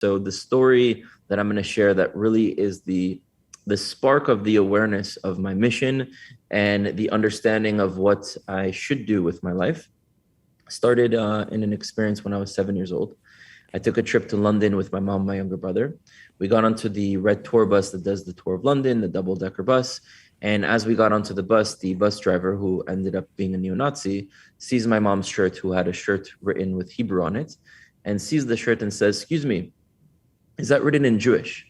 So the story that I'm going to share that really is the spark of the awareness of my mission and the understanding of what I should do with my life started in an experience when I was 7 years old. I took a trip to London with my mom, my younger brother. We got onto the red tour bus that does the tour of London, the double-decker bus. And as we got onto the bus driver, who ended up being a neo-Nazi, sees my mom's shirt, who had a shirt written with Hebrew on it, and sees the shirt and says, "Excuse me, is that written in Jewish?"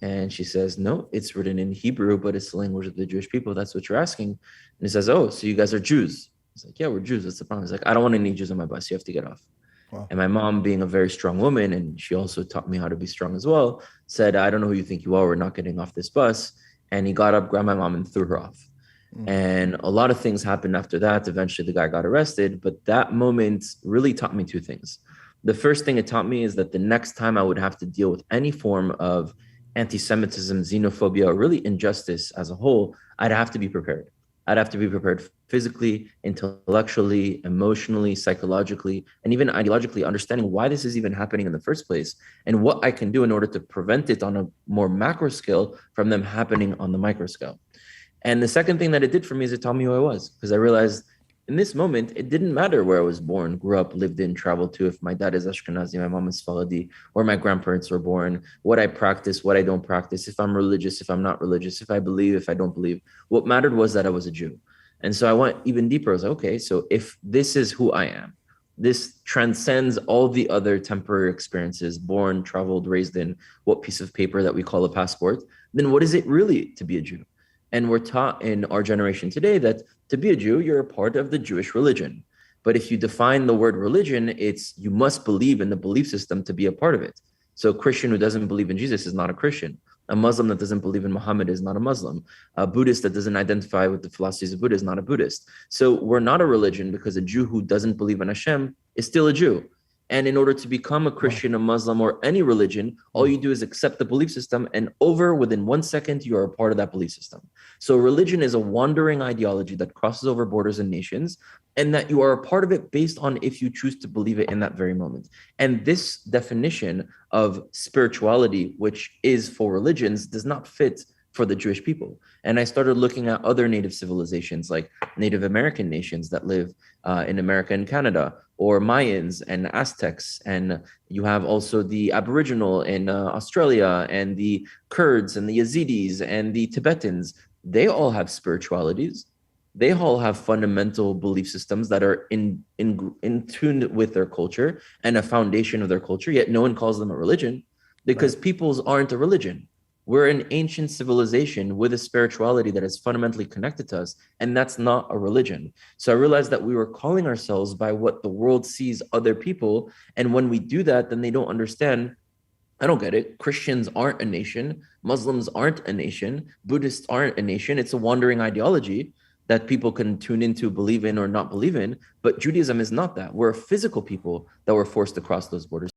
And she says, "No, it's written in Hebrew, but it's the language of the Jewish people. That's what you're asking." And he says, "Oh, so you guys are Jews?" He's like, "Yeah, we're Jews. What's the problem?" He's like, "I don't want any Jews on my bus. You have to get off." Wow. And my mom, being a very strong woman, and she also taught me how to be strong as well, said, "I don't know who you think you are. We're not getting off this bus." And he got up, grabbed my mom, and threw her off. And a lot of things happened after that. Eventually, the guy got arrested. But that moment really taught me two things. The first thing it taught me is that the next time I would have to deal with any form of anti-Semitism, xenophobia, or really injustice as a whole, I'd have to be prepared. I'd have to be prepared physically, intellectually, emotionally, psychologically, and even ideologically, understanding why this is even happening in the first place and what I can do in order to prevent it on a more macro scale from them happening on the micro scale. And the second thing that it did for me is it taught me who I was, because I realized in this moment, it didn't matter where I was born, grew up, lived in, traveled to, if my dad is Ashkenazi, my mom is Sfaradi, where my grandparents were born, what I practice, what I don't practice, if I'm religious, if I'm not religious, if I believe, if I don't believe. What mattered was that I was a Jew. And so I went even deeper. I was like, okay, so if this is who I am, this transcends all the other temporary experiences, born, traveled, raised in, what piece of paper that we call a passport, then what is it really to be a Jew? And we're taught in our generation today that to be a Jew, you're a part of the Jewish religion. But if you define the word religion, it's you must believe in the belief system to be a part of it. So a Christian who doesn't believe in Jesus is not a Christian. A Muslim that doesn't believe in Muhammad is not a Muslim. A Buddhist that doesn't identify with the philosophies of Buddha is not a Buddhist. So we're not a religion because a Jew who doesn't believe in Hashem is still a Jew. And in order to become a Christian, a Muslim, or any religion, all you do is accept the belief system, and within 1 second, you are a part of that belief system. So religion is a wandering ideology that crosses over borders and nations, and that you are a part of it based on if you choose to believe it in that very moment. And this definition of spirituality, which is for religions, does not fit for the Jewish people. And I started looking at other native civilizations like Native American nations that live in America and Canada, or Mayans and Aztecs. And you have also the Aboriginal in Australia, and the Kurds and the Yazidis and the Tibetans. They all have spiritualities. They all have fundamental belief systems that are in tune with their culture and a foundation of their culture, yet no one calls them a religion because peoples aren't a religion. We're an ancient civilization with a spirituality that is fundamentally connected to us, and that's not a religion. So I realized that we were calling ourselves by what the world sees other people, and when we do that, then they don't understand. I don't get it. Christians aren't a nation. Muslims aren't a nation. Buddhists aren't a nation. It's a wandering ideology that people can tune into, believe in, or not believe in. But Judaism is not that. We're a physical people that were forced to cross those borders.